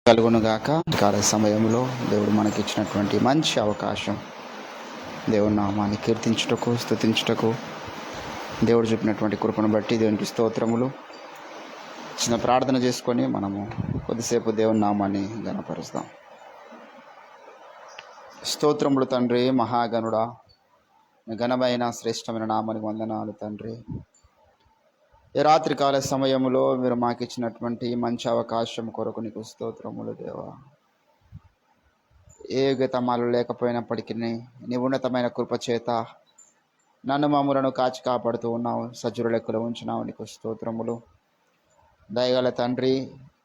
కలుగునుగాక. కాల సమయంలో దేవుడు మనకిచ్చినటువంటి మంచి అవకాశం, దేవుని నామాన్ని కీర్తించుటకు, స్తుతించుటకు, దేవుడు చూపినటువంటి కృపను బట్టి దేవునికి స్తోత్రములు. చిన్న ప్రార్థన చేసుకొని మనము కొద్దిసేపు దేవుని నామాన్ని ఘనపరుస్తాం. స్తోత్రములు తండ్రి, మహాగణుడా, ఘనమైన శ్రేష్టమైన నామానికి వందనాలు తండ్రి. ఈ రాత్రికాల సమయంలో మీరు మాకు ఇచ్చినటువంటి మంచి అవకాశం కొరకు నీకు స్తోత్రములు దేవా. ఏ యుగతమాలు లేకపోయినప్పటికీ నీ ఉన్నతమైన కృప చేత నన్ను మమ్ములను కాచి కాపాడుతూ ఉన్నావు, సజ్జుల లెక్కలో ఉంచినావు, నీకు స్తోత్రములు. దయగల తండ్రి,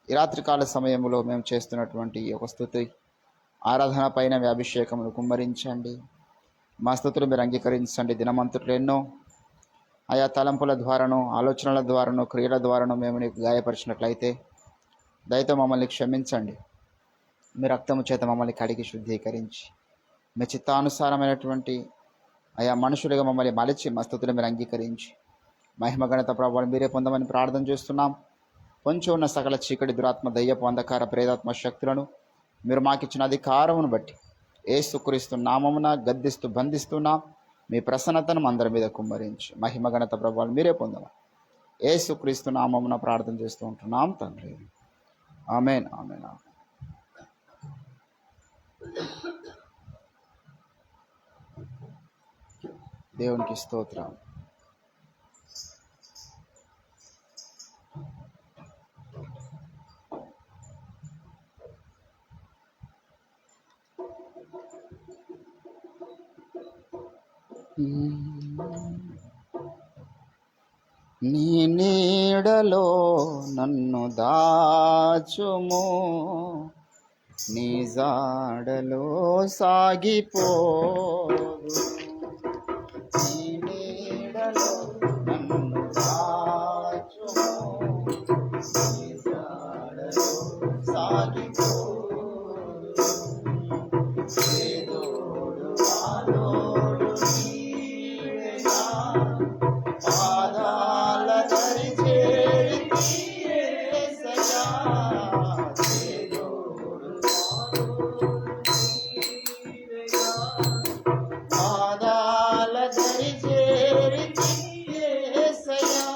ఈ రాత్రికాల సమయంలో మేము చేస్తున్నటువంటి ఒక స్తుతి ఆరాధన పైన మీ అభిషేకమును కుమ్మరించండి. మా స్తుతులు మీరు అంగీకరించండి. దినమంతట్లో ఎన్నో ఆయా తలంపుల ద్వారాను, ఆలోచనల ద్వారాను, క్రియల ద్వారాను మేము నీకు గాయపరిచినట్లయితే దయతో మమ్మల్ని క్షమించండి. మీ రక్తము చేత మమ్మల్ని కడిగి శుద్ధీకరించి మీ చిత్తానుసారమైనటువంటి ఆయా మనుషులుగా మమ్మల్ని మలిచి మా స్తుతులు మీరు అంగీకరించి మహిమ ఘనత ప్రభావాలు మీరే పొందమని ప్రార్థన చేస్తున్నాం. పొంచి ఉన్న సకల చీకటి దురాత్మ, దయ్యపు, అంధకార, ప్రేతాత్మ శక్తులను మీరు మాకిచ్చిన అధికారమును బట్టి యేసుక్రీస్తు నామమున గద్దిస్తూ బంధిస్తున్నాం. మీ ప్రసన్నతను అందరి మీద కుమ్మరించి మహిమ ఘనత ప్రభావాలు మీరే పొందమని యేసుక్రీస్తు నామమున ప్రార్థన చేస్తూ ఉంటున్నాం తండ్రి. ఆమేన్, ఆమేన్, ఆమేన్. దేవునికి స్తోత్రం. నీ నీడలో నన్ను దాచుము, నీ జాడలో సాగిపోదు. నీ నీడలో నన్ను దాచుము, నీ జాడలో సాగిపోదు. ఏదోడు ఆలోడు నీవేనా, పాదాల దరి చేరి యేసయ్యా. ఏదోడు ఆలోడు నీవేనా, పాదాల దరి చేరి యేసయ్యా.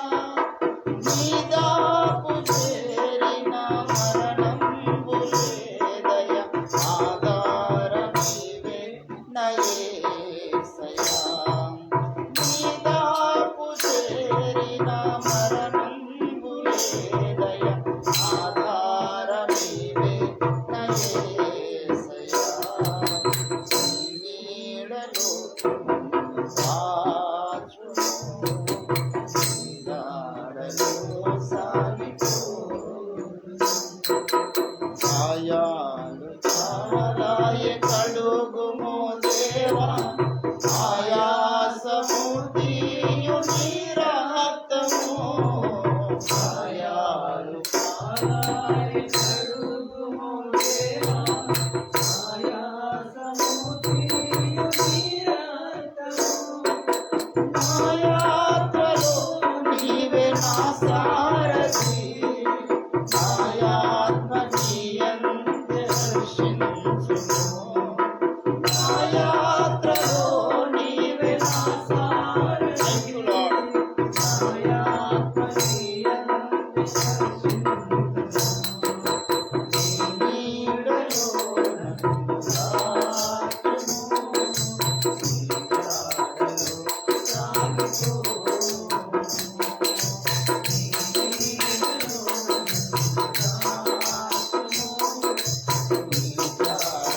నీ దాపు చేరిన మరణంబు లేదయ్యా, ఆధారం నీవే నా యేసయ్యా. నీ దాపు చేరిన మరణంబు లేదయ్యా, ఆధారం నీవే నా యేసయ్యా. నీ నీడలో నన్ను దాచుము, నీ జాడలో సాగిపోదు. గాయాలు చాలాయే కడుగుము దేవా, ఆయాసము తీయు నీ రక్తము. గాయాలు చాలాయే కడుగుము దేవా, ఆయాసము తీయు నీ రక్తము. నా యాత్రలో నీవే నా సారథి, నా ఆత్మ నీయందే హర్షించును. నా యాత్రలో నీవే నా సారథి, నా ఆత్మ నీయందే హర్షించును. నీ నీడలో నన్ను దాచుము, నీ జాడలో సాగిపోదు. నీ నీడలో నన్ను దాచుము, నీ జాడలో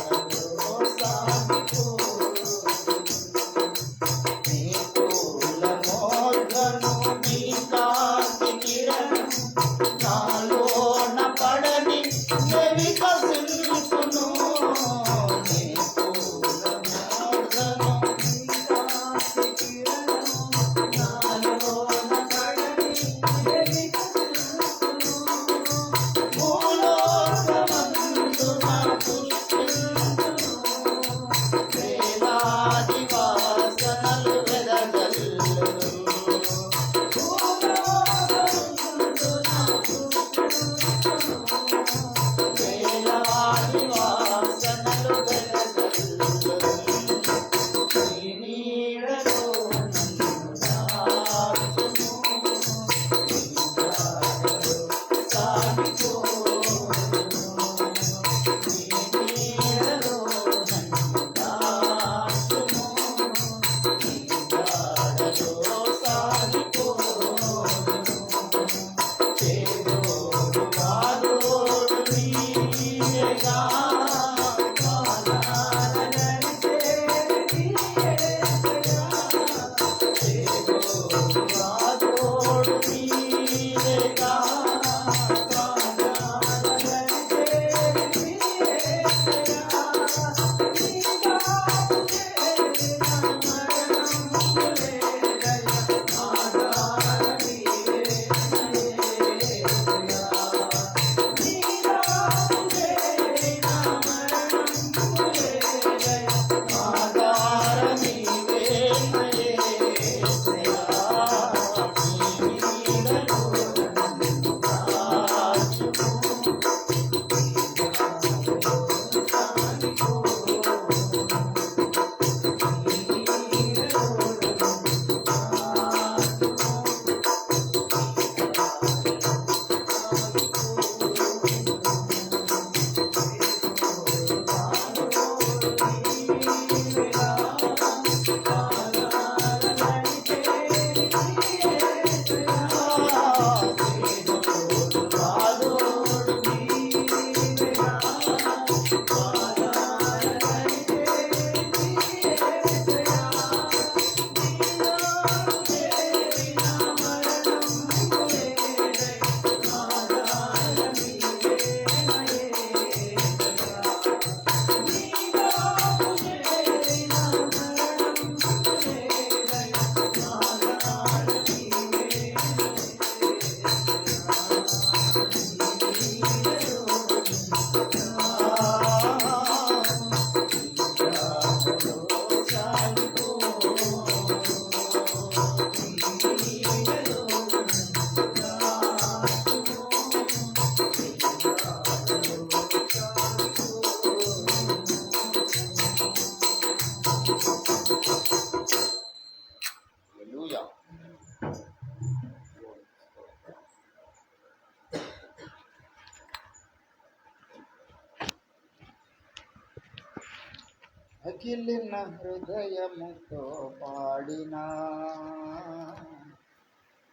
అఖిలిన హృదయముతో పాడినా,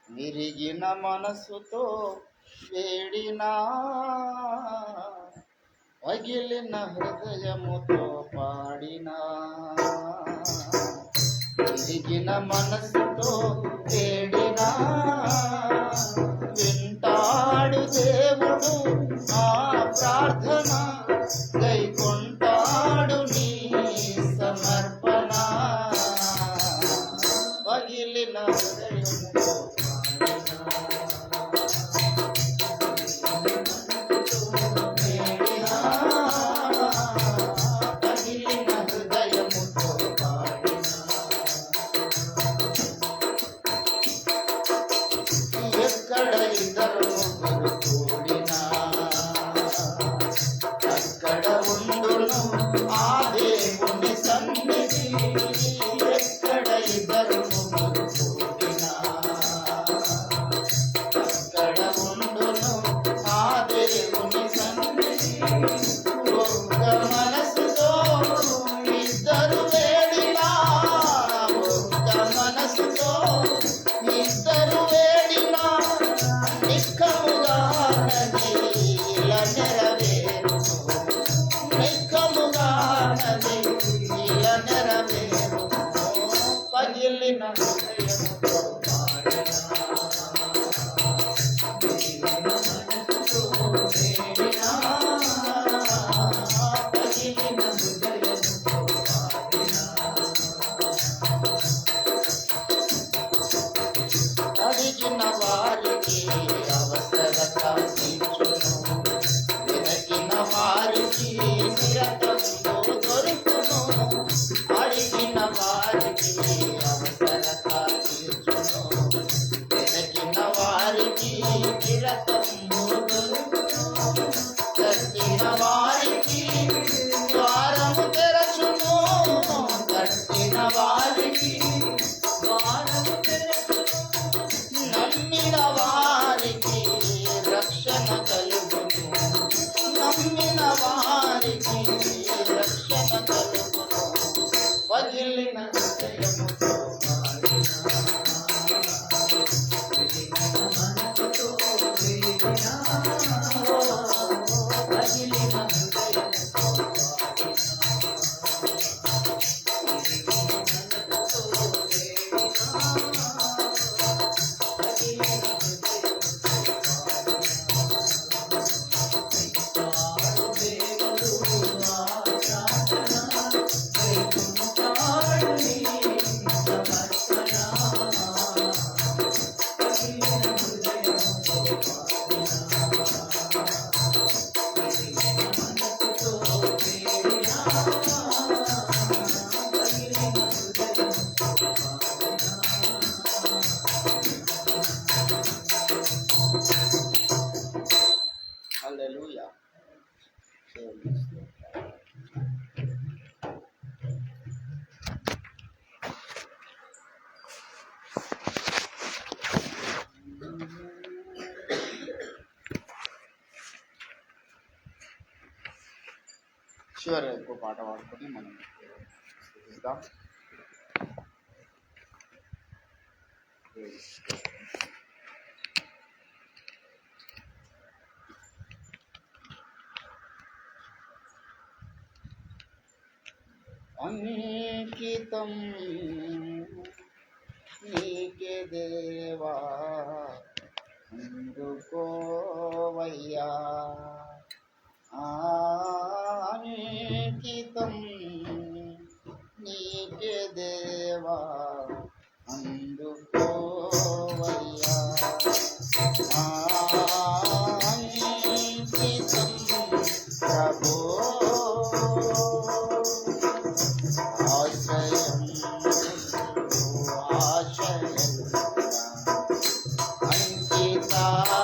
విరిగిన మనసుతో వేడినా, పగిలిన హృదయముతో పాడినా, విరిగిన మనసుతో వేడినా, వింటాడు దేవుడు ఆ ప్రార్థన, గైకొంటాడు నీ సమర్పణ. పగిలిన హృదయముతో అడిగిన వారికి అవసరత తీర్చును, వెనకిన వారికి నిరతములో దొరుకును. అడిగిన వారికి అవసరత తీర్చును, వెనకిన వారికి నిరతములో దొరుకును. తట్టిన వారికి ద్వారము తెరచును, తట్టిన వారికి ద్వారము తెరచును. నమ్మిన వారికి రక్షణ కలుగును, నమ్మిన వారికి రక్షణ కలుగును. పగిలిన హృదయముతో పాడినా, విరిగిన మనసుతో వేడినా, పగిలిన హృదయముతో హల్లెలూయా. చివరి ఎక్కువ పాట పాడుకొని మనం స్థుతిద్దాం. అంకితం నీకే దేవా, అందుకోవయ్యా. అంకితం నీకే దేవా, అందుకోవయ్యా. అంకితం ప్రభో, ఆశ్రయం ఆశ్రయం అంకితమయ్యా.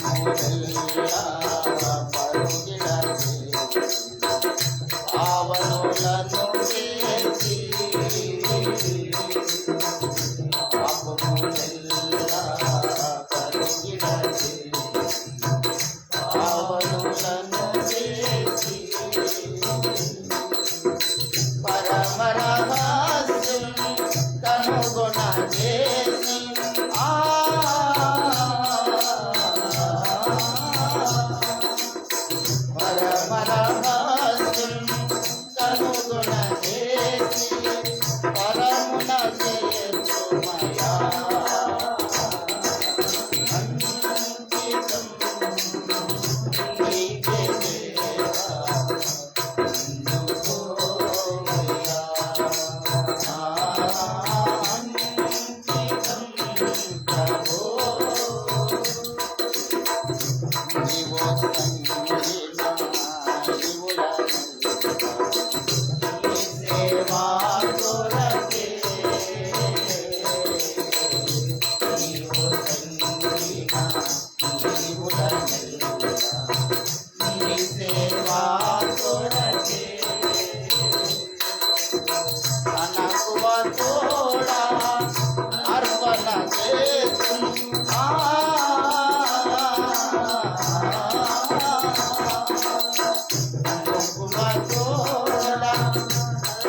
పాపములెల్లా పరుగిడచి పావనులను చేసి పాపములెల్లా పరుగిడచి పావనులను చేసి పరమరహస్యం కనుగొన చేసి పరమరహస్యం కనుగొన చేసి పరమున చేర్చుమయా అంకితం నీకే దేవా అందుకోవయ్యా అంకితం ప్రభో నీవో సంగీనా నీవుల నీ సేవా కొరకే నీవో సంగీనా నీవుల నీ సేవా కొరకే తనకువ తోడా అర్పణ చేతు తనకువ తోడా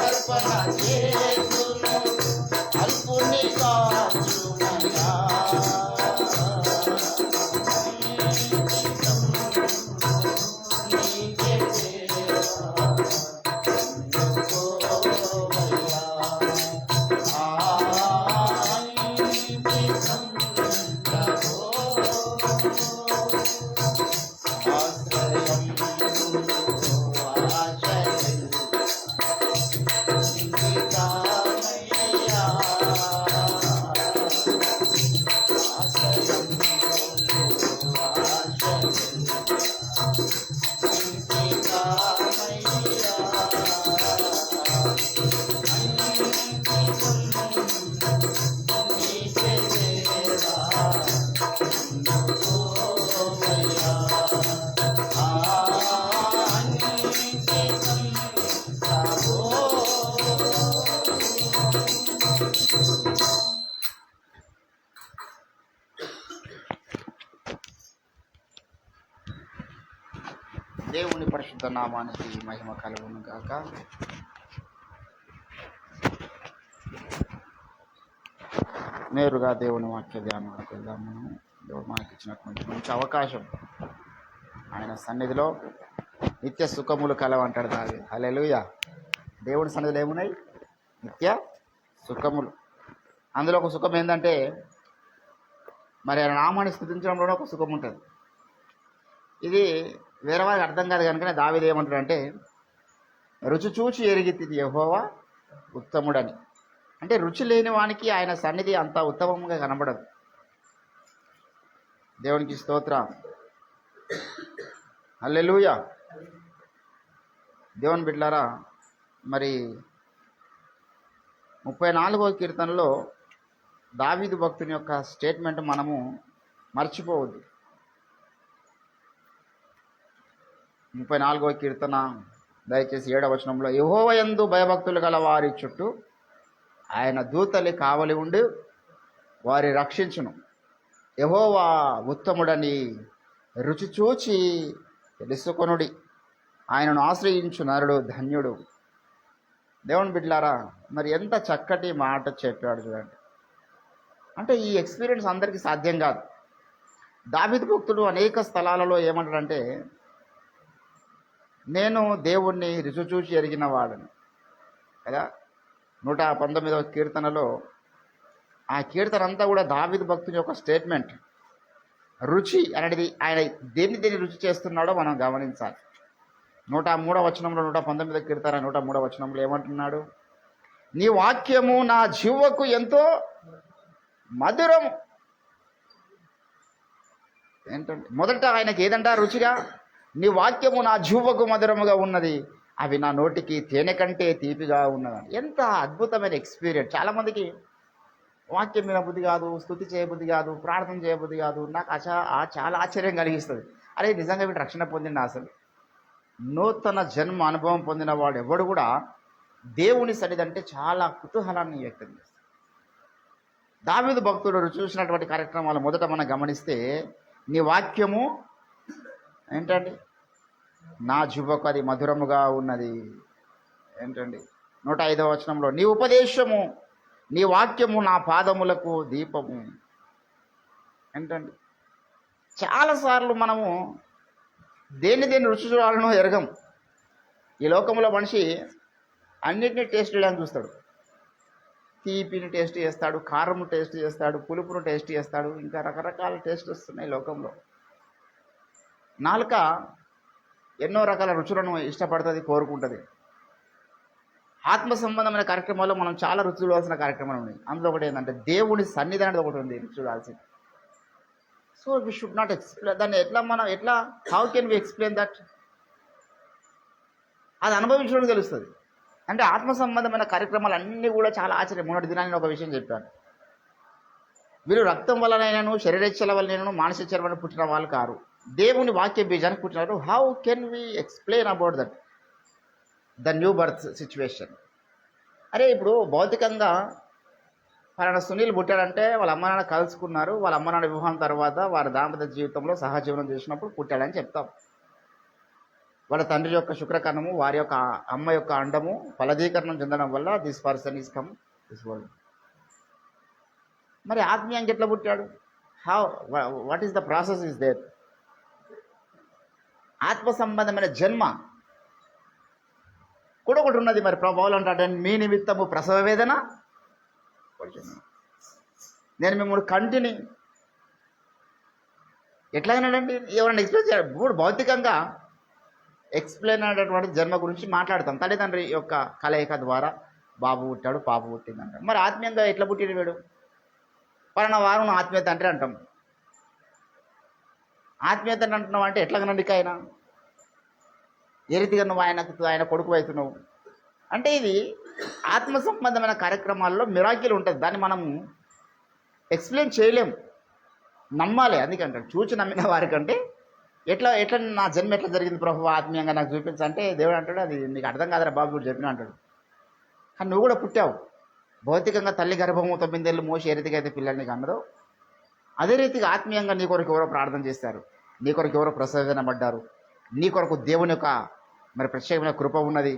అర్పణ చేతును అల్పుని కాచుమయా నీకే దేవా అందుకోవయ్యా అంకితం ప్రభో ఆశ్రయం ఆశయం ఇంకితమయ్యా ఆశ్రయం దేవుని పరిశుద్ధ నామానికి మహిమ కలుగును గాక. నేరుగా దేవుని వాక్య ధ్యానానికి వెళ్దాం. మనం దేవుడు మనకి ఇచ్చినటువంటి మంచి అవకాశం. ఆయన సన్నిధిలో నిత్య సుఖములు కలవంటాడు దావీదు. హల్లెలూయా. దేవుని సన్నిధిలో ఏమున్నాయి? నిత్య సుఖములు. అందులో ఒక సుఖం ఏంటంటే మరి ఆయన నామాన్ని స్తుతించడంలోనే ఒక సుఖం ఉంటుంది. ఇది వేరే వారికి అర్థం కాదు కనుక దావీదు ఏమంటాడంటే రుచి చూచి ఎరిగితిది యెహోవా ఉత్తముడని. అంటే రుచి లేని వానికి ఆయన సన్నిధి అంత ఉత్తమంగా కనబడదు. దేవునికి స్తోత్రం. హల్లెలూయా. దేవుని బిడ్డలారా, మరి 34వ కీర్తనలో దావీదు భక్తుని యొక్క స్టేట్మెంట్ మనము మర్చిపోవద్దు. 34వ కీర్తన దయచేసి 7వ వచనంలో యెహోవా యందు భయభక్తులు గల వారి చుట్టూ ఆయన దూతలి కావలి ఉండి వారి రక్షించును. యెహోవా ఉత్తముడని రుచి చూచి తెలుసుకొనుడి, ఆయనను ఆశ్రయించు నరుడు ధన్యుడు. దేవుని బిడ్డలారా, మరి ఎంత చక్కటి మాట చెప్పాడు చూడండి. అంటే ఈ ఎక్స్పీరియన్స్ అందరికీ సాధ్యం కాదు. దావీదు భక్తుడు అనేక స్థలాలలో ఏమంటాడంటే నేను దేవుణ్ణి రుచి చూచి ఎరిగిన వాడని కదా. 119వ కీర్తనలో ఆ కీర్తన అంతా కూడా దావీదు భక్తుని యొక్క స్టేట్మెంట్. రుచి అనేది ఆయన దేన్ని రుచి చేస్తున్నాడో మనం గమనించాలి. 103వ వచనంలో 119వ కీర్తన 103వ వచనంలో ఏమంటున్నాడు? నీ వాక్యము నా జీవకు ఎంతో మధురము. ఏంటంటే మొదట ఆయనకి ఏదంట రుచిగా, నీ వాక్యము నా జీవకు మధురముగా ఉన్నది, అవి నా నోటికి తేనె కంటే తీపిగా ఉన్నదని. ఎంత అద్భుతమైన ఎక్స్పీరియన్స్. చాలామందికి వాక్యం వినబుద్ధి కాదు, స్తుతి చేయబుద్ధి కాదు, ప్రార్థన చేయబుద్ధి కాదు. నాకు చాలా ఆశ్చర్యం కలిగిస్తుంది. అరే నిజంగా వీడు రక్షణ పొందిండా అసలు? నూతన జన్మ అనుభవం పొందిన వాడు ఎవడు కూడా దేవుని సన్నిధి అంటే చాలా కుతూహలాన్ని వ్యక్తం చేస్తాడు. దావీదు భక్తుడు చూసినటువంటి కార్యక్రమాలు మొదట మనం గమనిస్తే, నీ వాక్యము ఏంటండి, నా జిహ్వకు అది మధురముగా ఉన్నది. ఏంటండి 105వ వచనంలో, నీ ఉపదేశము, నీ వాక్యము నా పాదములకు దీపము. ఏంటండి, చాలాసార్లు మనము దేన్ని రుచి చూడాలనో ఎరగం. ఈ లోకంలో మనిషి అన్నిటినీ టేస్ట్ చేయడానికి చూస్తాడు. తీపిని టేస్ట్ చేస్తాడు, కారము టేస్ట్ చేస్తాడు, పులుపును టేస్ట్ చేస్తాడు, ఇంకా రకరకాల టేస్ట్ వస్తున్నాయి లోకంలో. నాలుక ఎన్నో రకాల రుచులను ఇష్టపడుతుంది, కోరుకుంటుంది. ఆత్మ సంబంధమైన కార్యక్రమాల్లో మనం చాలా రుచి చూడాల్సిన కార్యక్రమాలు ఉన్నాయి. అందులో ఒకటి ఏంటంటే దేవుని సన్నిధి అనేది ఒకటి ఉంది రుచి చూడాల్సింది. So we should not explain దాన్ని. ఎట్లా how can we explain that? అది అనుభవించడానికి తెలుస్తుంది. అంటే ఆత్మ సంబంధమైన కార్యక్రమాలు అన్నీ కూడా చాలా ఆశ్చర్యం. మొన్నటి దినాన్ని ఒక విషయం చెప్పాను. వీరు రక్తం వల్లనైనాను, శరీరేచ్ఛల వల్లనైనాను, మానసిక వల్ల పుట్టిన వాళ్ళు కారు, దేవుని వాక్య బీజానికి పుట్టినారు. How can we explain about that the new birth situation? అరే ఇప్పుడు భౌతికంగా పలానా సునీల్ పుట్టాడంటే వాళ్ళ అమ్మ నాన్న కలుసుకున్నారు, వాళ్ళ అమ్మ నాన్న వివాహం తర్వాత వారి దాంపత్య జీవితంలో సహజీవనం చేసినప్పుడు పుట్టాడని చెప్తాం. వాళ్ళ తండ్రి యొక్క శుక్రకర్ణము, వారి యొక్క అమ్మ యొక్క అండము ఫలదీకరణం చెందడం వల్ల this person is come this world. మరి ఆత్మీయంగా ఎట్లా పుట్టాడు? How, what is the process is there? ఆత్మ సంబంధమైన జన్మ కూడా ఒకటి ఉన్నది. మరి ప్రభావాలు అంటాడు, మీ నిమిత్తము ప్రసవ వేదన, నేను మిమ్మల్ని కంటిని ఎట్లాగైనాడండి ఎవరైనా ఎక్స్ప్లెయిన్ చేయాలి. ఇప్పుడు భౌతికంగా ఎక్స్ప్లెయిన్ అనేటటువంటి జన్మ గురించి మాట్లాడతాం. తల్లిదండ్రి యొక్క కలయిక ద్వారా బాబు పుట్టాడు, పాప పుట్టింది అంటాం. మరి ఆత్మీయంగా ఎట్లా పుట్టిన వీడు? పలానా వారం ఆత్మీయత అంటే అంటాం. ఆత్మీయత అంటున్నావు అంటే ఎట్లాగనండి ఆయన ఏ రీతిగా నువ్వు ఆయన కొడుకు అవుతున్నావు అంటే, ఇది ఆత్మ సంబంధమైన కార్యక్రమాల్లో మిరాకిల్ ఉంటుంది. దాన్ని మనము ఎక్స్ప్లెయిన్ చేయలేం, నమ్మాలి. అందుకంటాడు, చూచి నమ్మిన వారికంటే ఎట్లా నా జన్మ ఎట్లా జరిగింది ప్రభు ఆత్మీయంగా నాకు చూపించంటే దేవుడు అంటాడు, అది నీకు అర్థం కాదురా బాబు చెప్పిన అంటాడు. కానీ నువ్వు కూడా పుట్టావు భౌతికంగా. తల్లి గర్భము 9 ఏళ్ళు మోసి ఏ రీతిగా అయితే పిల్లల్ని కన్నదో, అదే రీతిగా ఆత్మీయంగా నీ కొరకు ఎవరో ప్రార్థన చేస్తారు, నీ కొరకు ఎవరో ప్రసవించబడ్డారు, నీ కొరకు దేవుని యొక్క మరి ప్రత్యేకమైన కృప ఉన్నది,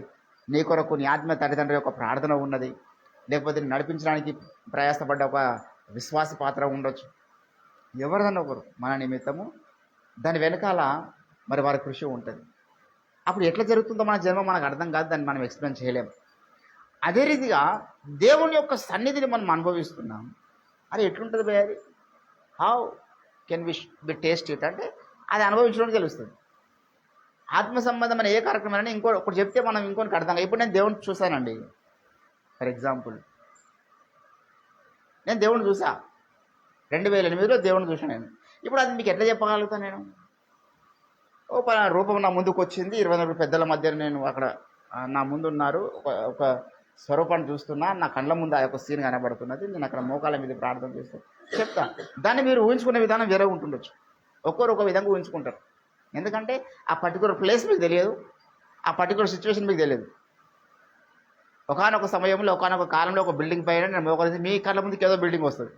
నీ కొరకు నీ ఆత్మీయ తల్లిదండ్రుల యొక్క ప్రార్థన ఉన్నది, లేకపోతే నడిపించడానికి ప్రయాసపడ్డ ఒక విశ్వాస పాత్ర ఉండొచ్చు. ఎవరిదన్నా ఒకరు మన నిమిత్తము దాని వెనకాల మరి వారి కృషి ఉంటుంది. అప్పుడు ఎట్లా జరుగుతుందో మన జన్మ మనకు అర్థం కాదు, దాన్ని మనం ఎక్స్ప్లెయిన్ చేయలేము. అదే రీతిగా దేవుని యొక్క సన్నిధిని మనం అనుభవిస్తున్నాం. అది ఎట్లుంటుంది భయ? అది how can we taste it అంటే అది అనుభవించడానికి తెలుస్తుంది. ఆత్మ సంబంధమైన ఏ కార్యక్రమం ఒకటి చెప్తే మనం ఇంకొకరికి అర్థం కాదు. ఇప్పుడు నేను దేవుడిని చూశానండి, ఫర్ ఎగ్జాంపుల్ నేను దేవుడిని చూసా, 2008లో దేవుడిని చూసాను నేను. ఇప్పుడు అది మీకు ఎట్లా చెప్పగలుగుతాను? నేను పలానా రూపం నా ముందుకు వచ్చింది, 20 పెద్దల మధ్య నేను అక్కడ నా ముందు ఉన్నారు, ఒక స్వరూపాన్ని చూస్తున్నా, నా కళ్ళ ముందు ఆ యొక్క సీన్ కనబడుతున్నది, నేను అక్కడ మోకాళ్ళ మీద ప్రార్థన చేస్తాను చెప్తా. దాన్ని మీరు ఊహించుకునే విధానం వేరే ఉంటుండొచ్చు, ఒక్కొరు ఒక విధంగా ఊహించుకుంటారు. ఎందుకంటే ఆ పర్టికులర్ ప్లేస్ మీకు తెలియదు, ఆ పర్టికులర్ సిచ్యువేషన్ మీకు తెలియదు. ఒకనొక సమయంలో ఒకనొక కాలంలో ఒక బిల్డింగ్ పైన నేను మోకాలి, మీ కళ్ళ ముందుకు ఏదో బిల్డింగ్ వస్తుంది,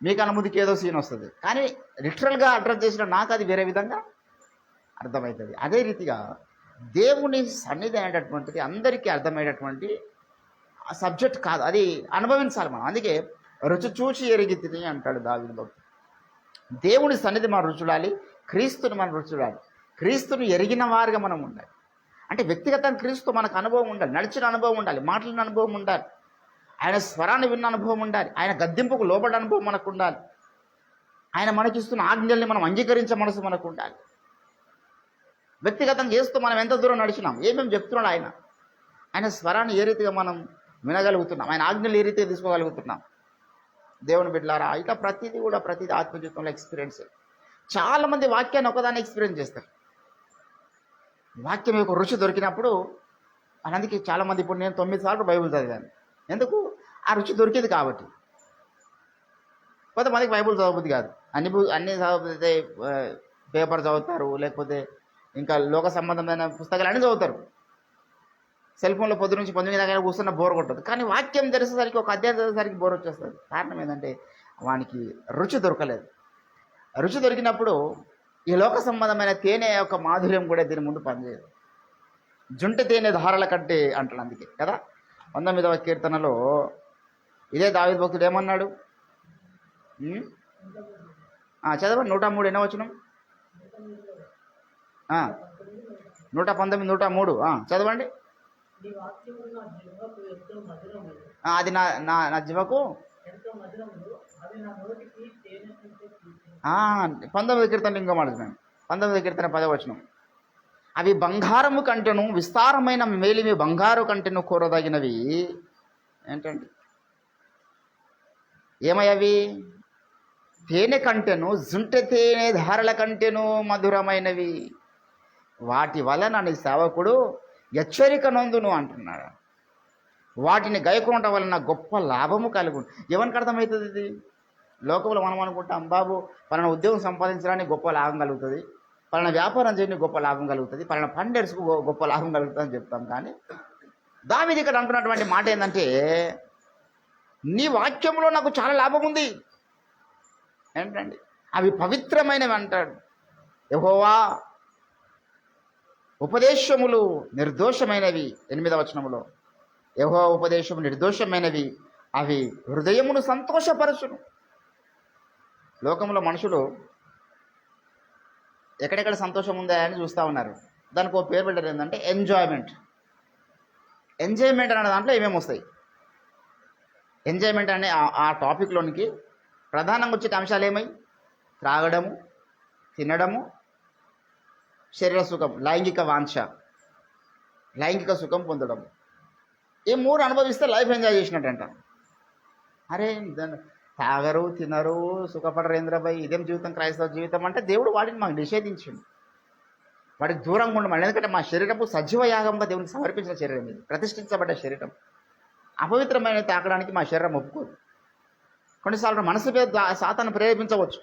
మీ కళ్ళ ముందుకు ఏదో సీన్ వస్తుంది, కానీ లిటరల్గా అడ్రస్ చేసిన నాకు అది వేరే విధంగా అర్థమవుతుంది. అదే రీతిగా దేవుని సన్నిధి అనేటటువంటిది అందరికీ అర్థమయ్యేటటువంటి సబ్జెక్ట్ కాదు, అది అనుభవించాలి మనం. అందుకే రుచి చూచి ఎరిగితిని అంటాడు దావీదు భక్తుడు. దేవుని సన్నిధి మనం రుచి చూడాలి, క్రీస్తుని మనం రుచి చూడాలి, క్రీస్తుని ఎరిగిన వారుగా మనం ఉండాలి. అంటే వ్యక్తిగతంగా క్రీస్తు మనకు అనుభవం ఉండాలి, నడిచిన అనుభవం ఉండాలి, మాటలిన అనుభవం ఉండాలి, ఆయన స్వరాన్ని విన్న అనుభవం ఉండాలి, ఆయన గద్దింపుకు లోబడిన అనుభవం మనకు ఉండాలి, ఆయన మనకిస్తున్న ఆజ్ఞల్ని మనం అంగీకరించే మనసు మనకు ఉండాలి. వ్యక్తిగతంగా చేస్తూ మనం ఎంత దూరం నడిచినాం, ఏమేమి చెప్తున్నాడు ఆయన స్వరాన్ని ఏ రీతిగా మనం వినగలుగుతున్నాం, ఆయన ఆజ్ఞలు ఏ రీతిగా తీసుకోగలుగుతున్నాం. దేవుని బిడ్డలారా, ఇట్లా ప్రతిదీ ఆత్మజీవితంలో ఎక్స్పీరియన్స్. చాలామంది వాక్యాన్ని ఒకదాన్ని ఎక్స్పీరియన్స్ చేస్తారు. వాక్యం యొక్క రుచి దొరికినప్పుడు అందుకే చాలామంది, ఇప్పుడు నేను 9 సార్లు బైబిల్ చదివాను, ఎందుకు? ఆ రుచి దొరికేది కాబట్టి. కొంతమందికి బైబుల్ చదవబుద్ధి కాదు. అన్ని చదవబుద్ధి పేపర్ చదువుతారు, లేకపోతే ఇంకా లోక సంబంధమైన పుస్తకాలు అన్నీ చదువుతారు. సెల్ ఫోన్లో పొద్దు నుంచి 9 దాకా కూర్చున్న బోర్ కొట్టదు. కానీ వాక్యం తెలిసేసరికి ఒక అధ్యాయం చదివేసరికి బోర్ వచ్చేస్తుంది. కారణం ఏంటంటే వానికి రుచి దొరకలేదు. రుచి దొరికినప్పుడు ఈ లోక సంబంధమైన తేనె యొక్క మాధుర్యం కూడా దీని ముందు పనిచేయదు. జుంట తేనె ధారల కంటే అంటాడు. అందుకే కదా 19వ కీర్తనలో ఇదే దావీదు భక్తుడు ఏమన్నాడు? చదవండి. 103 ఎన్నో వచనం? 119, 103 చదవండి. అది నా జివకు 19వ కీర్తన ఇంకో మాట్లాడుతున్నాను. 19వ కీర్తన 10వ వచనం. అవి బంగారము కంటెను విస్తారమైన మేలిమి బంగారు కంటెను కోరదగినవి. ఏంటండి ఏమయ్యవి? తేనె కంటెను, జుంటె తేనె ధారల కంటెను మధురమైనవి. వాటి వలన నీ సేవకుడు హెచ్చరిక నొందును అంటున్నాడు. వాటిని గైకొనటం వలన గొప్ప లాభము కలుగు. ఎవరికి అర్థమవుతుంది ఇది? లోకంలో మనం అనుకుంటాం, బాబు పలానా ఉద్యోగం సంపాదించడానికి గొప్ప లాభం కలుగుతుంది, పలానా వ్యాపారం చేయడానికి గొప్ప లాభం కలుగుతుంది, పలానా పండర్స్కు గొప్ప లాభం కలుగుతుంది అని చెప్తాం. కానీ దావీదు ఇక్కడ అంటున్నటువంటి మాట ఏంటంటే, నీ వాక్యంలో నాకు చాలా లాభం ఉంది. ఏంటండి అవి పవిత్రమైనవి అంటాడు. యెహోవా ఉపదేశములు నిర్దోషమైనవి. 8వ వచనములో యెహోవా ఉపదేశము నిర్దోషమైనవి, అవి హృదయమును సంతోషపరచును. లోకంలో మనుషులు ఎక్కడెక్కడ సంతోషం ఉందా అని చూస్తూ ఉన్నారు. దానికి ఒక పేరు పెట్టారు, ఏంటంటే ఎంజాయ్మెంట్. ఎంజాయ్మెంట్ అనే దాంట్లో ఏమేమి వస్తాయి? ఎంజాయ్మెంట్ అనే ఆ టాపిక్లోనికి ప్రధానంగా వచ్చే అంశాలు ఏమై? త్రాగడము, తినడము, శరీర సుఖం, లైంగిక వాంఛ, లైంగిక సుఖం పొందడం. ఈ 3 అనుభవిస్తే లైఫ్ ఎంజాయ్ చేసినట్టంట. అరే తాగరు, తినరు, సుఖపడరు ఏంద్రబాయ్, ఇదేం జీవితం క్రైస్తవ జీవితం అంటే దేవుడు వాటిని మాకు నిషేధించింది. వాటికి దూరంగా ఉండమని. ఎందుకంటే మా శరీరపు సజీవ యాగంగా దేవునికి సమర్పించిన శరీరం ఇది, ప్రతిష్ఠించబడ్డ శరీరం. అపవిత్రమైన తాకడానికి మా శరీరం ఒప్పుకోదు. కొన్నిసార్లు మనసు మీద సాతాను ప్రేరేపించవచ్చు,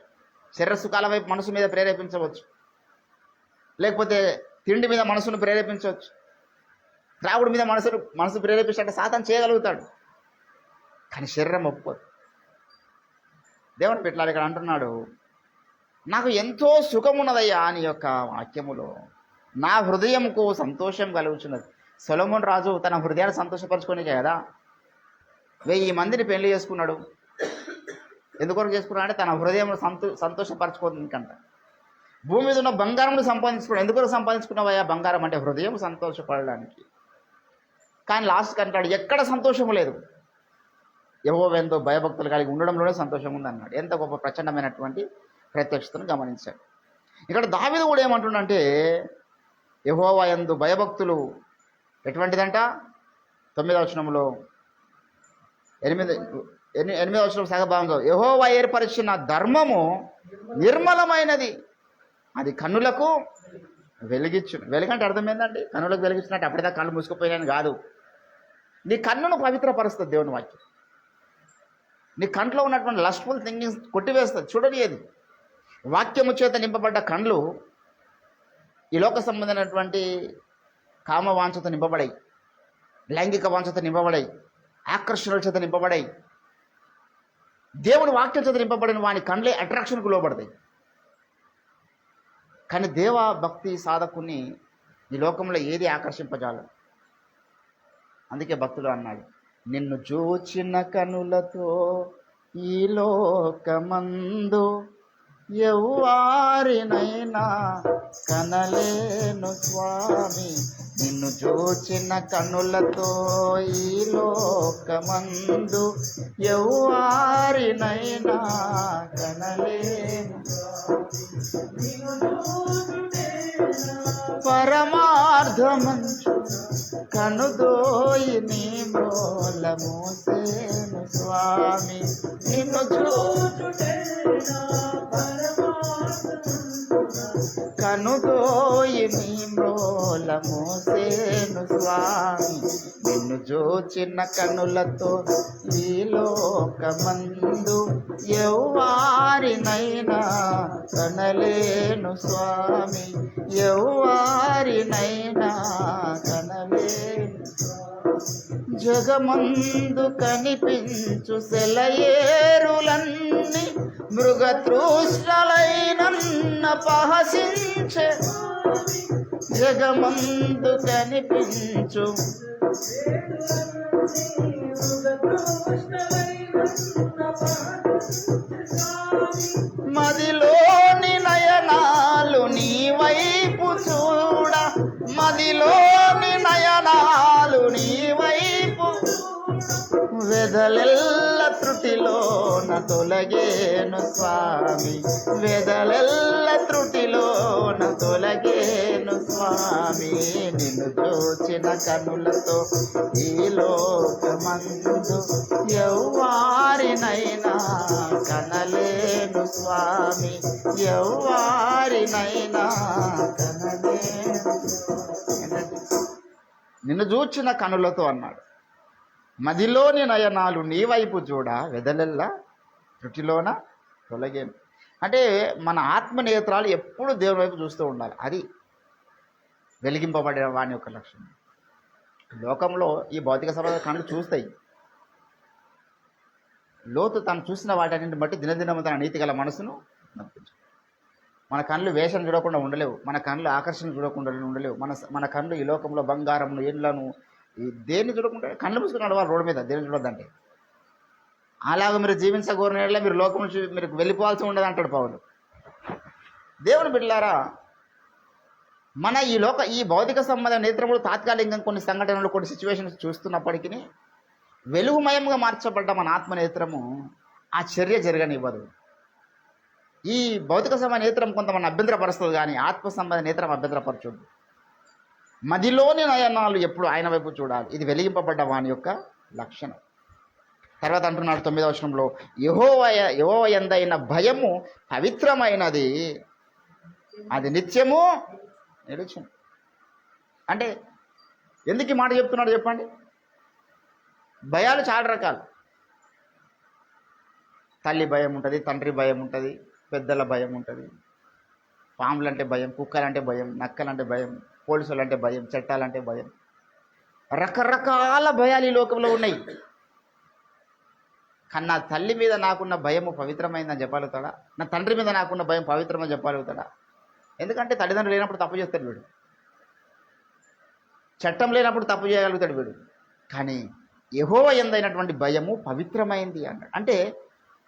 శరీర సుఖాల వైపు మనసు మీద ప్రేరేపించవచ్చు, లేకపోతే తిండి మీద మనసును ప్రేరేపించవచ్చు, త్రాగుడి మీద మనసు ప్రేరేపించాలంటే సాతాను చేయగలుగుతాడు. కానీ శరీరం ఒప్పుకోదు. దేవుని బిడ్డలారా ఇక్కడ అంటున్నాడు, నాకు ఎంతో సుఖం ఉన్నదయ్యా నీ యొక్క వాక్యములో, నా హృదయంకు సంతోషం కలుగుతున్నది. సొలొమోను రాజు తన హృదయాన్ని సంతోషపరచుకోనికే కదా 1000 మందిని పెళ్లి చేసుకున్నాడు. ఎందుకొరకు చేసుకున్నాడు అంటే తన హృదయం సంతోషపరచుకోనికంట. భూమి మీద ఉన్న బంగారంను సంపాదించుకున్నాడు. ఎందుకొరకు సంపాదించుకున్నావయ్యా బంగారం అంటే? హృదయం సంతోషపడడానికి. కానీ లాస్ట్కి అంటాడు, ఎక్కడ సంతోషము లేదు, యెహోవా యందు భయభక్తులు కలిగి ఉండడంలోనే సంతోషం ఉందన్నాడు. ఎంత గొప్ప ప్రచండమైనటువంటి ప్రత్యక్షతను గమనించాడు. ఇక్కడ దావీదు కూడా ఏమంటుండంటే, యెహోవా యందు భయభక్తులు ఎటువంటిదంట? 9వ వచనంలో 8వ వచనం సగభాగంలో, యెహోవా ఏర్పరిచిన ధర్మము నిర్మలమైనది, అది కన్నులకు వెలిగించును. వెలుగంటే అర్థం ఏంటండి? కన్నులకు వెలిగించినట్టు అప్పటిదాకా కళ్ళు మూసుకుపోయినాయని కాదు. నీ కన్నును పవిత్రపరుస్తుంది దేవుని వాక్యం. నీ కంట్లో ఉన్నటువంటి లస్ట్ఫుల్ థింకింగ్స్ కొట్టివేస్తుంది. చూడని ఏది వాక్యము చేత నింపబడ్డ కండ్లు ఈ లోక సంబంధమైనటువంటి కామ వాంఛత నింపబడాయి, లైంగిక వాంఛత నింపబడాయి, ఆకర్షణల చేత నింపబడాయి. దేవుని వాక్యం చేత నింపబడిన వాని కండ్లే అట్రాక్షన్కు లోబడతాయి. కానీ దేవ భక్తి సాధకుని ఈ లోకంలో ఏది ఆకర్షింపజాలదు. అందుకే భక్తుడు అన్నాడు, నిన్ను చూచిన కనులతో ఈ లోకమందు ఎవ్వారినైనా కనలేను స్వామి, నిన్ను చూచిన కనులతో ఈ లోకమందు ఎవ్వారినైనా కనలేను, పరమార్థమంచు కనుదోయి నీ మ్రోల మోసేను స్వామి, నిన్ను కనుదోయి నీ మ్రోల మోసేను స్వామి. నిన్ను జోచిన కనులతో ఈ లోకమందు ఎవ్వారినైనా కనలేను స్వామి, ఎవ్వారినైనా కనలేను. జగమందు కనిపించు సెలయేరులన్నీ మృగతృష్ణలైనన్న పహసించే. జగమందు కనిపించు మదిలోని నయనాలు నీ వైపు చూడ, మదిలోని నయనాలు నీ వైపు. వెదలెల్ల త్రుటిలోన తొలగేను స్వామి, వెదలెల్ల త్రుటిలోన తొలగేను స్వామి. నిన్ను చూచిన కనులతో ఈ లోకమందు ఎవ్వారినైనా కనలేను స్వామి, ఎవ్వారినైనా కనలేను. నిన్ను చూచిన కనులతో అన్నాడు. మదిలోని నయనాలు నీ వైపు చూడ, వెదలెల్లా త్రుటిలోన తొలగేను. అంటే మన ఆత్మనేత్రాలు ఎప్పుడు దేవుని వైపు చూస్తూ ఉండాలి. అది వెలిగింపబడే వాని యొక్క లక్షణం. లోకంలో ఈ భౌతిక సంబంధ కళ్ళు చూస్తాయి. లోతు తను చూసిన వాటన్నింటిని బట్టి దినదినము తన నీతి గల మనసును నప్పించు. మన కళ్ళు వేషం చూడకుండా ఉండలేవు, మన కళ్ళు ఆకర్షణ చూడకుండా ఉండలేవు. మన కళ్ళు ఈ లోకంలో బంగారంను, ఏండ్లను, ఈ దేన్ని చూడకుండా కళ్ళు మూసుకున్నాడు వాళ్ళు రోడ్డు మీద, దేన్ని చూడొద్దంటే. అలాగ మీరు జీవించగోరిన మీరు లోకం నుంచి మీరు వెళ్ళిపోవాల్సి ఉండదు అంటాడు పౌలు. దేవుని బిడ్డలారా, మన ఈ భౌతిక సంబంధ నేత్రములు తాత్కాలికంగా కొన్ని సంఘటనలు, కొన్ని సిచ్యువేషన్స్ చూస్తున్నప్పటికీ వెలుగుమయంగా మార్చబడ్డ మన ఆత్మనేత్రము ఆ చర్య జరగనివ్వదు. ఈ భౌతిక సంబంధ నేత్రం కొంతమంది అభ్యంతరపరుస్తుంది, కానీ ఆత్మ సంబంధ నేత్రం అభ్యంతరపరచుద్దు. మదిలోని నయనాలు ఎప్పుడు ఆయన వైపు చూడాలి. ఇది వాని యొక్క లక్షణం. తర్వాత అంటున్నాడు 9వ వచనంలో, యెహోవా యందైన భయము పవిత్రమైనది, అది నిత్యము నిలుచును. అంటే ఎందుకు ఈ మాట చెప్తున్నాడు చెప్పండి? భయాలు చాలా రకాలు. తల్లి భయం ఉంటుంది, తండ్రి భయం ఉంటుంది, పెద్దల భయం ఉంటుంది, పాములంటే భయం, కుక్కలంటే భయం, నక్కలంటే భయం, పోలీసులంటే భయం, చట్టాలంటే భయం. రకరకాల భయాలు ఈ లోకంలో ఉన్నాయి. కానీ నా తల్లి మీద నాకున్న భయము పవిత్రమైందని చెప్పగలుగుతాడా? నా తండ్రి మీద నాకున్న భయం పవిత్రమని చెప్పగలుగుతాడా? ఎందుకంటే తల్లిదండ్రులు లేనప్పుడు తప్పు చేస్తాడు వీడు, చట్టం లేనప్పుడు తప్పు చేయగలుగుతాడు వీడు. కానీ యెహోవా యందైనటువంటి భయము పవిత్రమైంది అన్నాడు. అంటే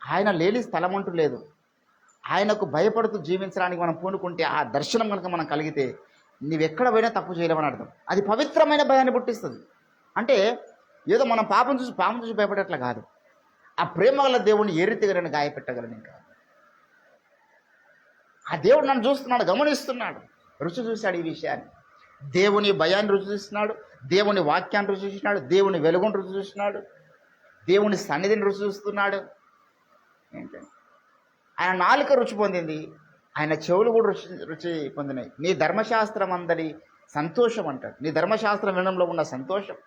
ఆయన లేని స్థలం అంటూ లేదు. ఆయనకు భయపడుతూ జీవించడానికి మనం పూనుకుంటే, ఆ దర్శనం కనుక మనం కలిగితే నీవెక్కడ పోయినా తప్పు చేయలేమని అర్థం. అది పవిత్రమైన భయాన్ని పుట్టిస్తుంది. అంటే ఏదో మనం పాపం చూసి భయపడేట్లా కాదు. ఆ ప్రేమ గల దేవుడిని ఏ రీతిగా నేను గాయపెట్టగలను? ఇంకా ఆ దేవుడు నన్ను చూస్తున్నాడు, గమనిస్తున్నాడు, రుచి చూశాడు ఈ విషయాన్ని. దేవుని భయాన్ని రుచి చూస్తున్నాడు, దేవుని వాక్యాన్ని రుచి చూస్తున్నాడు, దేవుని వెలుగును రుచి చూస్తున్నాడు, దేవుని సన్నిధిని రుచి చూస్తున్నాడు. ఏంటంటే ఆయన నాలుక రుచి పొందింది, ఆయన చెవులు కూడా రుచి పొందినాయి. నీ ధర్మశాస్త్రం అందరి సంతోషం అంటాడు. నీ ధర్మశాస్త్రం వినడంలో ఉన్న సంతోషం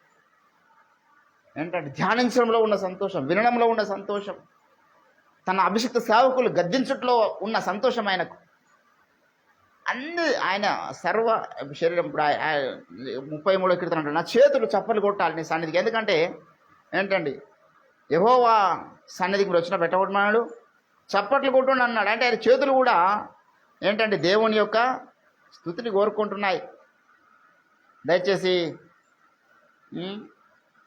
ఏంటంటే ధ్యానించడంలో ఉన్న సంతోషం, వినడంలో ఉన్న సంతోషం, తన అభిషిక్త సేవకులు గద్దించుట్లో ఉన్న సంతోషం ఆయనకు. అన్ని ఆయన సర్వ శరీరం. ఇప్పుడు 33వ కీర్తన అంటాడు, నా చేతులు చప్పలు కొట్టాలి నీ సన్నిధికి. ఎందుకంటే ఏంటండి, యెహోవా సన్నిధికి మీరు వచ్చిన పెట్టబడినాడు, చప్పట్లు కొట్టుండి అన్నాడు. అంటే ఆయన చేతులు కూడా ఏంటంటే దేవుని యొక్క స్తుతిని కోరుకుంటున్నాయి. దయచేసి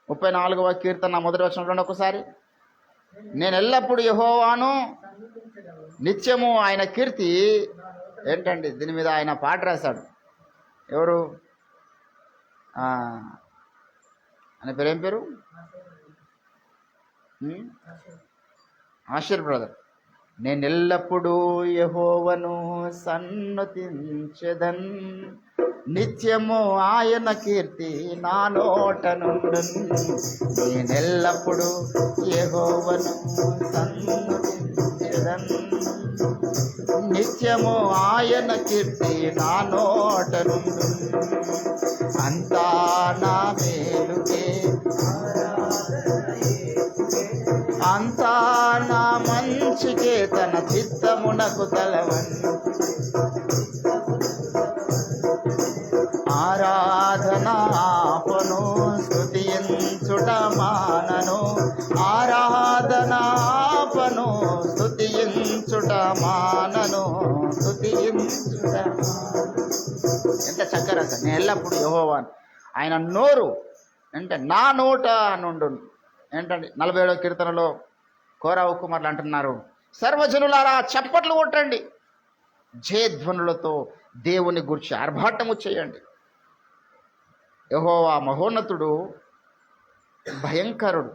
34వ కీర్తన 1వ వచనం చూడండి ఒకసారి. నేను ఎల్లప్పుడూ యెహోవాను నిత్యము ఆయన కీర్తి. ఏంటండి దీని మీద ఆయన పాట రాశాడు. ఎవరు? ఆయన పేరు ఏం పేరు? Ussher brother. నేను ఎల్లప్పుడూ యెహోవాను సన్నతించెదన్, నిత్యము ఆయన కీర్తి నా నోట నుండును. నేనెల్లప్పుడు యెహోవాను సన్నుతించెదను. నిత్యము ఆయన కీర్తి నా నోట నుండును. అంతా నా మేలుకే, అంతా నా మంచికే, తన చిత్తమునకు తలవను. ఆరాధన ఆపను, స్తుతించుట మానను. ఆరాధన ఆపను, స్తుతించుట మానను. స్తుతించుట. ఎంత చక్కగా సార్. నేను ఎల్లప్పుడు యెహోవాను, ఆయన నోరు అంటే నా నోట నుండు. ఏంటండి 47వ కీర్తనలో కోరావు కుమారులు అంటున్నారు, సర్వజనులారా చప్పట్లు కొట్టండి, జయధ్వనులతో దేవుని గురించి ఆర్భాటము చేయండి. యెహోవా మహోన్నతుడు, భయంకరుడు,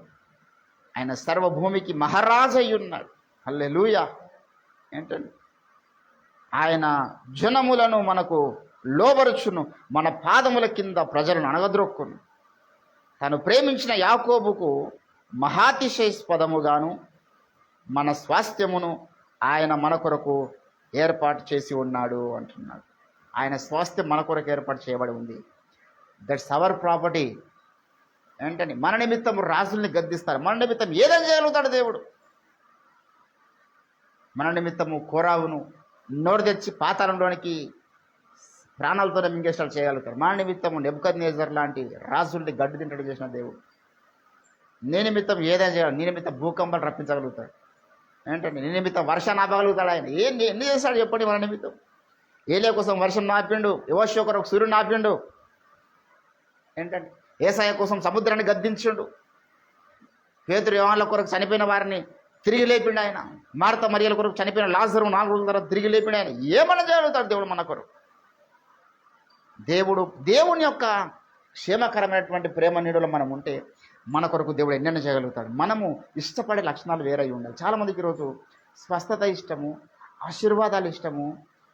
ఆయన సర్వభూమికి మహారాజు అయి ఉన్నాడు. హల్లెలూయా. ఏంటండి, ఆయన జనములను మనకు లోబరుచును, మన పాదముల కింద ప్రజలను అణగద్రొక్కును. తను ప్రేమించిన యాకోబుకు మహాతిశయస్పదముగాను మన స్వాస్థ్యమును ఆయన మన కొరకు ఏర్పాటు చేసి ఉన్నాడు అంటున్నాడు. ఆయన స్వాస్థ్యం మన కొరకు ఏర్పాటు చేయబడి ఉంది. That's our property. ఏంటని, మన నిమిత్తం రాజుల్ని గద్దిస్తారు. మన నిమిత్తం ఏదైనా చేయగలుగుతాడు దేవుడు. మన నిమిత్తము కోరావును నోరు తెచ్చి పాతాళంలోనికి ప్రాణాలతోనే మింగేసాలు చేయగలుగుతారు. మన నిమిత్తము నెబుకద్నెజర్ లాంటి రాజుల్ని గడ్డు తింటడు చేసిన దేవుడు. నీ నిమిత్తం ఏదైనా చేయాలి. నీ నిమిత్తం భూకంపాలు రప్పించగలుగుతాడు. ఏంటంటే, నీ నిమిత్తం వర్షాన్ని ఆపగలుగుతాడు ఆయన. ఎన్ని చేస్తాడు చెప్పండి మన నిమిత్తం. ఏలియా కోసం వర్షం నాపిండు, యెహోషువ కొరకు సూర్యుడు నాపిండు. ఏంటంటే, యేసయ్య కోసం సముద్రాన్ని గద్దించిండు. పేతురు యోహానుల కొరకు చనిపోయిన వారిని తిరిగి లేపిండు ఆయన. మార్త మరియల కొరకు చనిపోయిన లాజరు 4 రోజుల తర్వాత తిరిగి లేపిండు ఆయన. ఏమన్నా చేయగలుగుతాడు దేవుడు మన కొరకు. దేవుని యొక్క క్షేమకరమైనటువంటి ప్రేమ నీడలో మనం ఉంటే మన కొరకు దేవుడు ఎన్నెన్న చేయగలుగుతాడు. మనము ఇష్టపడే లక్షణాలు వేరై ఉండాలి. చాలామందికి ఈరోజు స్వస్థత ఇష్టము, ఆశీర్వాదాలు ఇష్టము,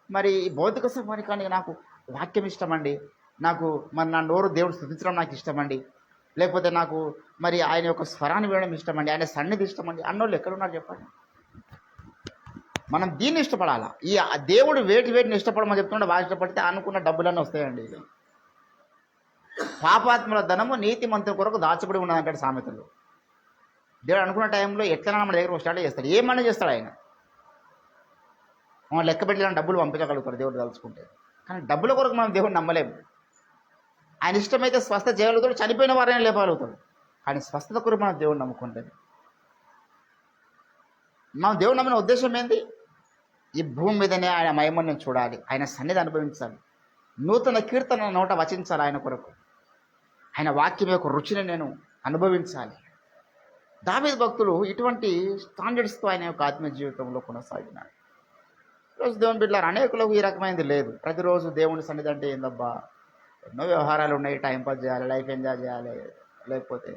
మరి భౌతిక సంబంధికానికి నాకు వాక్యం ఇష్టమండి, నాకు మరి నా నోరు దేవుడు స్తుతించడం నాకు ఇష్టమండి, లేకపోతే నాకు మరి ఆయన యొక్క స్వరాన్ని వినడం ఇష్టమండి, ఆయన సన్నిధి ఇష్టమండి అన్నోళ్ళు ఎక్కడున్నారు చెప్పండి. మనం దీన్ని ఇష్టపడాలా. ఈ దేవుడు వేటిని ఇష్టపడమని చెప్తుంటే బాగా ఇష్టపడితే అనుకున్న డబ్బులన్నీ వస్తాయండి. పాపాత్ముల ధనము నీతి మంత్రుల కొరకు దాచబడి ఉన్నదంటాడు సామెతలు. దేవుడు అనుకున్న టైంలో ఎట్లైనా మన దగ్గర స్టార్ట్ చేస్తాడు. ఏమన్నా చేస్తాడు ఆయన. మనం లెక్క పెట్టిన డబ్బులు పంపించగలుగుతాడు దేవుడు తలుచుకుంటే. కానీ డబ్బుల కొరకు మనం దేవుడిని నమ్మలేము. ఆయన ఇష్టమైతే స్వస్థత చేయగలుగుతాడు, చనిపోయిన వారైనా లేపగలుగుతాడు. కానీ స్వస్థత కొరకు మనం దేవుడిని నమ్ముకుంటే, మనం దేవుడు నమ్మిన ఉద్దేశం ఏంటి? ఈ భూమి మీదనే ఆయన మహిమను చూడాలి, ఆయన సన్నిధి అనుభవించాలి, నూతన కీర్తన నోట వచించాలి ఆయన కొరకు, ఆయన వాక్యం యొక్క రుచిని నేను అనుభవించాలి. దావీదు భక్తులు ఇటువంటి స్టాండర్డ్స్తో ఆయన యొక్క ఆత్మీయ జీవితంలో కొనసాగినాడు. ఈరోజు దేవుని బిడ్డలారా, అనేకులకు ఈ రకమైనది లేదు. ప్రతిరోజు దేవుని సన్నిధి అంటే ఏందబ్బా, ఎన్నో వ్యవహారాలు ఉన్నాయి, టైంపాస్ చేయాలి, లైఫ్ ఎంజాయ్ చేయాలి, లేకపోతే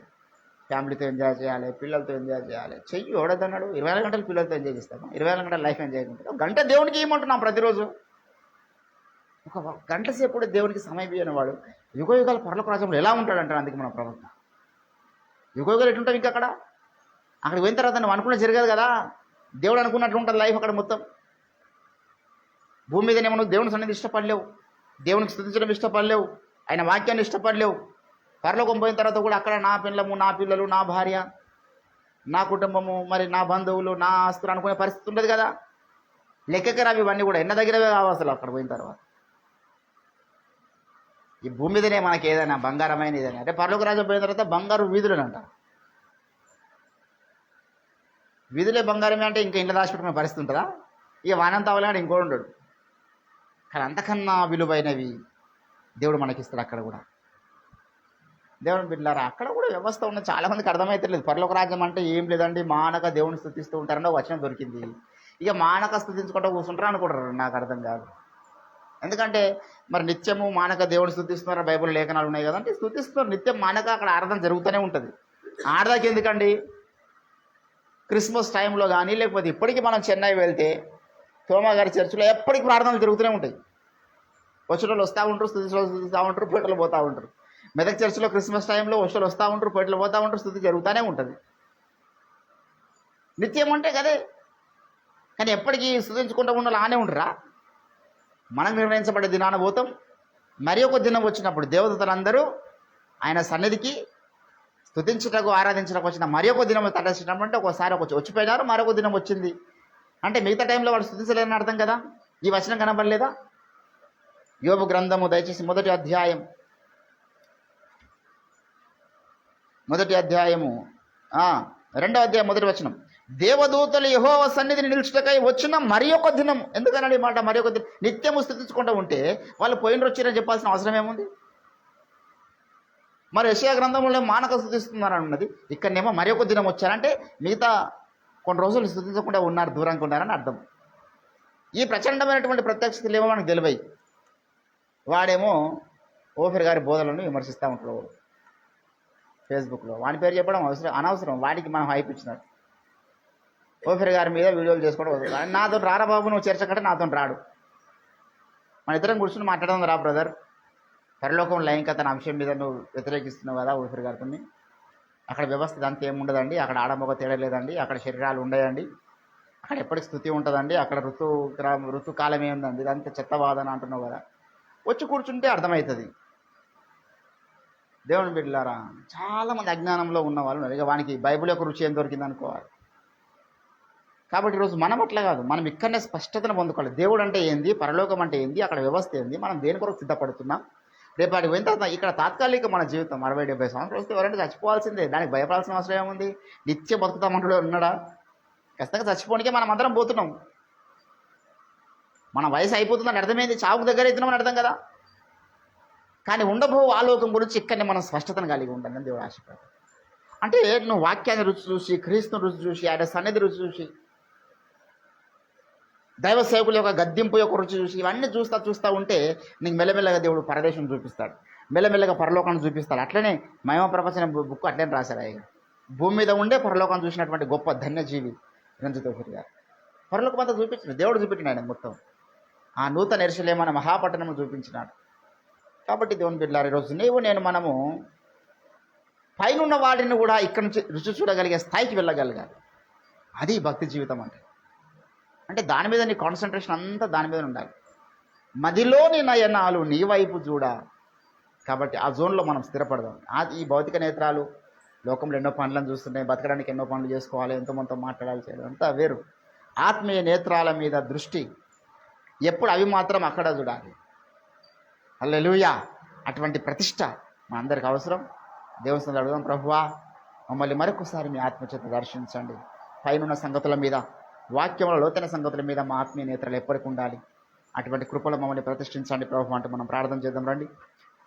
ఫ్యామిలీతో ఎంజాయ్ చేయాలి, పిల్లలతో ఎంజాయ్ చేయాలి. చెయ్యి ఎవడదన్నాడు? 24 గంటలు పిల్లలతో ఎంజాయ్ చేస్తాము, 24 గంటలు లైఫ్ ఎంజాయ్ చేసుకుంటాం. ఒక గంట దేవునికి ఏమంటున్నాం ప్రతిరోజు. ఒక గంట సేపు కూడా దేవునికి సమయం ఇవ్వనివాడు యుగయుగాల పరలోక రాజ్యంలో ఎలా ఉంటాడంటాడు. అందుకే మన ప్రవక్త యుగయుగాలు ఎట్లుంటాం ఇంకా అక్కడికి పోయిన తర్వాత నువ్వు అనుకున్న జరగదు కదా. దేవుడు అనుకున్నట్లు ఉంటుంది లైఫ్ అక్కడ మొత్తం. భూమి మీద ఏమన్నా దేవుని సన్నిధి ఇష్టపడలేవు, దేవునికి స్తుతించడం ఇష్టపడలేవు, ఆయన వాక్యాన్ని ఇష్టపడలేవు. పరలోకం పోయిన తర్వాత కూడా అక్కడ నా పిల్లము, నా పిల్లలు, నా భార్య, నా కుటుంబము, మరి నా బంధువులు, నా ఆస్తులు అనుకునే పరిస్థితి ఉండదు కదా. లెక్కకి రావి ఇవన్నీ కూడా ఎన్న దగ్గరవే కావు అసలు అక్కడ పోయిన తర్వాత. ఈ భూమి మీదనే మనకి ఏదైనా బంగారమైన ఏదైనా అంటే పరలోక రాజ్యం పోయిన తర్వాత బంగారు వీధులు అంట. వీధులే బంగారమే అంటే ఇంకా ఇంట్లో దాచిపెట్టుకునే పరిస్థితి ఉంటుందా? ఇక వానంతా అవలేడు ఇంకోటి ఉండడు. కానీ అంతకన్నా విలువైనవి దేవుడు మనకిస్తాడు అక్కడ కూడా. దేవుని బిడ్డలారా, అక్కడ కూడా వ్యవస్థ ఉన్న చాలామందికి అర్థమైతలేదు. పరలోక రాజ్యం అంటే ఏం లేదండి, మానక దేవుని స్తుతిస్తూ ఉంటారని వచనం దొరికింది. ఇక మానక స్తుతించుకుంటూ కూర్చుంటారు అనుకుంటారు. నాకు అర్థం కాదు. ఎందుకంటే మరి నిత్యము మానక దేవుని స్తుతిస్తున్నారు, బైబిల్ లేఖనాలు ఉన్నాయి కదంటే స్తుతిస్తున్నారు నిత్యం మానక. అక్కడ ఆరాధన జరుగుతూనే ఉంటుంది. ఆరాధనకి ఎందుకండి? క్రిస్మస్ టైంలో కానీ లేకపోతే ఇప్పటికీ మనం చెన్నై వెళ్తే తోమా గారి చర్చిలో ఎప్పటికీ ప్రార్థనలు జరుగుతూనే ఉంటాయి. వచ్చిన వాళ్ళు వస్తూ ఉంటారు, స్థుతిస్తూ ఉంటారు, పోయిటలు పోతూ ఉంటారు. మెదక్ చర్చిలో క్రిస్మస్ టైంలో వచ్చి వస్తూ ఉంటారు, పోయిటలు పోతూ ఉంటారు, స్థుతి జరుగుతూనే ఉంటుంది. నిత్యం అంటే కదే. కానీ ఎప్పటికీ స్థుతించుకుంటూ ఉండాలి ఆనే ఉంటారా? మనం నిర్ణయించబడే దినాన పోతాం. మరి ఒక దినం వచ్చినప్పుడు దేవదూతలందరూ ఆయన సన్నిధికి స్తుతించుటకు ఆరాధించడానికి వచ్చిన మరి ఒక దినం తరలించినప్పుడు ఒకసారి వచ్చిపోయినారు, మరొక దినం వచ్చింది అంటే మిగతా టైంలో వాళ్ళు స్తుతించలేదని అర్థం కదా. ఈ వచనం కనబడలేదా? యోబు గ్రంథము దయచేసి మొదటి అధ్యాయము 2వ అధ్యాయం మొదటి వచనం. దేవదూతలు యెహోవా సన్నిధిని నిలుచుటకై వచ్చిన మరి ఒక దినం. ఎందుకనండి మాట మరి ఒక దినం? నిత్యము స్తుతించుకుంటూ ఉంటే వాళ్ళు పోయిన వచ్చిరని చెప్పాల్సిన అవసరం ఏముంది? మరి యెషయా గ్రంథంలో మానక స్తుతిస్తున్నారని ఉన్నది, ఇక్కడనేమో మరి ఒక దినం వచ్చారంటే మిగతా కొన్ని రోజులు స్తుతించకుండా ఉన్నారు, దూరంగా ఉన్నారని అర్థం. ఈ ప్రచండమైనటువంటి ప్రత్యక్షతలు ఏమో మనకు తెలివై. వాడేమో ఓఫిర్ గారి బోధలను విమర్శిస్తూ ఉంటాడు ఫేస్బుక్లో. వాని పేరు చెప్పడం అనవసరం, వాడికి మనం హైప్ ఇచ్చినట్టు. ఓఫిర్ గారి మీద వీడియోలు చేసుకోవడం. నాతో రారా బాబు, నువ్వు చర్చ నాతో రాడు. మన ఇద్దరం కూర్చుని మాట్లాడడం రా బ్రదర్, పరలోకం లైంగికత అనే అంశం మీద నువ్వు వ్యతిరేకిస్తున్నావు కదా ఓఫిర్ గారితో. అక్కడ వ్యవస్థ అంతా ఏముండదండి, అక్కడ ఆడమొగ తేడా లేదండి, అక్కడ శరీరాలు ఉండయండి, అక్కడ ఎప్పటికి స్థుతి ఉంటుందండి, అక్కడ ఋతుకాలం ఏముందండి, ఇదంతా చెత్తవాదన అంటున్నావు కదా. వచ్చి కూర్చుంటే అర్థమవుతుంది. దేవుని బిడ్డలారా, చాలామంది అజ్ఞానంలో ఉన్న వాళ్ళు ఇక వానికి బైబిల్ యొక్క రుచి ఏం దొరికింది అనుకోవాలి. కాబట్టి ఈరోజు మనం అట్లా కాదు, మనం ఇక్కడనే స్పష్టతను పొందుకోవాలి. దేవుడు అంటే ఏంది, పరలోకం అంటే ఏంది, అక్కడ వ్యవస్థ ఏంది, మనం దేని కొరకు సిద్ధపడుతున్నాం. రేపాటికి పోయిన తర్వాత ఇక్కడ తాత్కాలిక మన జీవితం 60-70 సంవత్సరాలు వస్తే ఎవరంటే చచ్చిపోవాల్సిందే. దానికి భయపడాల్సిన అవసరం ఏముంది? నిత్యం బతుకుతామంటాడు ఉన్నాడా? ఖచ్చితంగా చచ్చిపోనికే మనం అందరం పోతున్నాం. మన వయసు అయిపోతుందని అర్థమైంది, చావుకు దగ్గర అవుతున్నామని అర్థం కదా. కానీ ఉండబో ఆలోకం గురించి ఇక్కడనే మనం స్పష్టతను కలిగి ఉండాలని దేవుడు ఆశపడతాడు. అంటే నువ్వు వాక్యాన్ని రుచి చూసి, క్రీస్తుని రుచి చూసి, ఆయన సన్నిధి రుచి చూసి, దైవ సేవకుల యొక్క గద్దింపు యొక్క రుచి చూసి, ఇవన్నీ చూస్తూ ఉంటే నీకు మెల్లమెల్లగా దేవుడు పరదేశం చూపిస్తాడు, మెల్లమెల్లగా పరలోకాన్ని చూపిస్తాడు. అట్లనే మహిమ ప్రపంచం బుక్ అట్లనే రాశారు. ఆయన భూమి మీద ఉండే పరలోకాన్ని చూసినటువంటి గొప్ప ధన్యజీవి రంజిత్ ఓఫిర్ గారు. పరలోకం అంతా చూపించిన దేవుడు చూపించిన ఆయన మొత్తం ఆ నూతన యెరూషలేము అనే మహాపట్టణము చూపించినాడు. కాబట్టి దేవుని బిడ్డలారా, ఈరోజు మనము పైనున్న వాడిని కూడా ఇక్కడి నుంచి రుచి చూడగలిగే స్థాయికి వెళ్ళగలగాలి. అది భక్తి జీవితం అంటే దాని మీద నీ కాన్సన్ట్రేషన్ అంతా దాని మీద ఉండాలి. మదిలోని నయనాలు నీ వైపు చూడ. కాబట్టి ఆ జోన్లో మనం స్థిరపడదాం. ఈ భౌతిక నేత్రాలు లోకంలో ఎన్నో పనులను చూస్తున్నాయి, బతకడానికి ఎన్నో పనులు చేసుకోవాలి, ఎంతోమంతో మాట్లాడాలి, చేయడం అంతా వేరు. ఆత్మీయ నేత్రాల మీద దృష్టి ఎప్పుడు అవి మాత్రం అక్కడ చూడాలి. హల్లెలూయా! అటువంటి ప్రతిష్ట మా అందరికి అవసరం. దేవుని అడుగుదాం, ప్రభువా మమ్మల్ని మరొకసారి మీ ఆత్మచేత దర్శించండి. పైనున్న సంగతుల మీద, వాక్యంలో లోతైన సంగతుల మీద మా ఆత్మీయ నేత్రాలు ఎప్పటికి ఉండాలి. అటువంటి కృపలో మమ్మల్ని ప్రతిష్ఠించండి ప్రభు అంటూ మనం ప్రార్థన చేద్దాం రండి.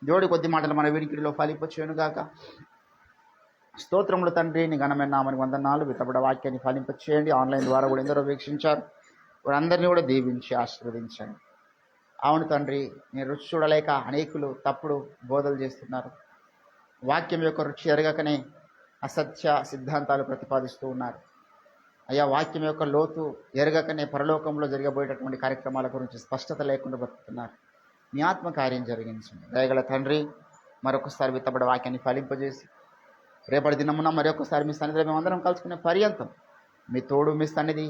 దేవుడి కొద్ది మాటలు మన వినికిడిలో ఫలింపచేయునుగాక. స్తోత్రములు తండ్రి, నీ ఘనమైన నామనికి వందనాలు. విత్తబడ వాక్యాన్ని ఫలింపచేయండి. ఆన్లైన్ ద్వారా కూడా ఎందరో వీక్షించారు, వారందరినీ కూడా దీవించి ఆశీర్వదించండి. అవును తండ్రి, నేను రుచి చూడలేక అనేకులు తప్పుడు బోధలు చేస్తున్నారు. వాక్యం యొక్క రుచి ఎరగకనే అసత్య సిద్ధాంతాలు ప్రతిపాదిస్తూ ఉన్నారు. అయ్యా, వాక్యం యొక్క లోతు ఎరగకనే పరలోకంలో జరగబోయేటటువంటి కార్యక్రమాల గురించి స్పష్టత లేకుండా బతుకుతున్నారు. మీ ఆత్మ కార్యం జరిగించండి దయగల తండ్రి. మరొకసారి విత్తబడ వాక్యాన్ని ఫలింపజేసి రేపటి దినమున మరొకసారి మీ సన్నిధిలో మేమందరం కలుసుకునే పర్యంతం మీ తోడు, మీ సన్నిధి,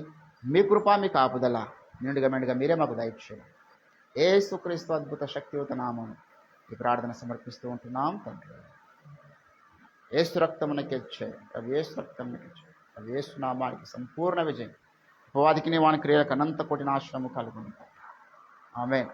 మీ కృప, మీ కాపుదల నిండుగా మెండుగా మీరే మాకు దయచేయండి. యేసుక్రీస్తు అద్భుత శక్తియుత నామం ఈ ప్రార్థన సమర్పిస్తూ ఉంటున్నాం తండ్రి. యేసు రక్తమునకెచ్చే అవి యేసు రక్తమునకెచ్చే అవి యేసు నామానికి సంపూర్ణ విజయం. ఉపవాదికి వాని క్రియలకు అనంత కోటి నాశనము కలుగును. ఆమేన్.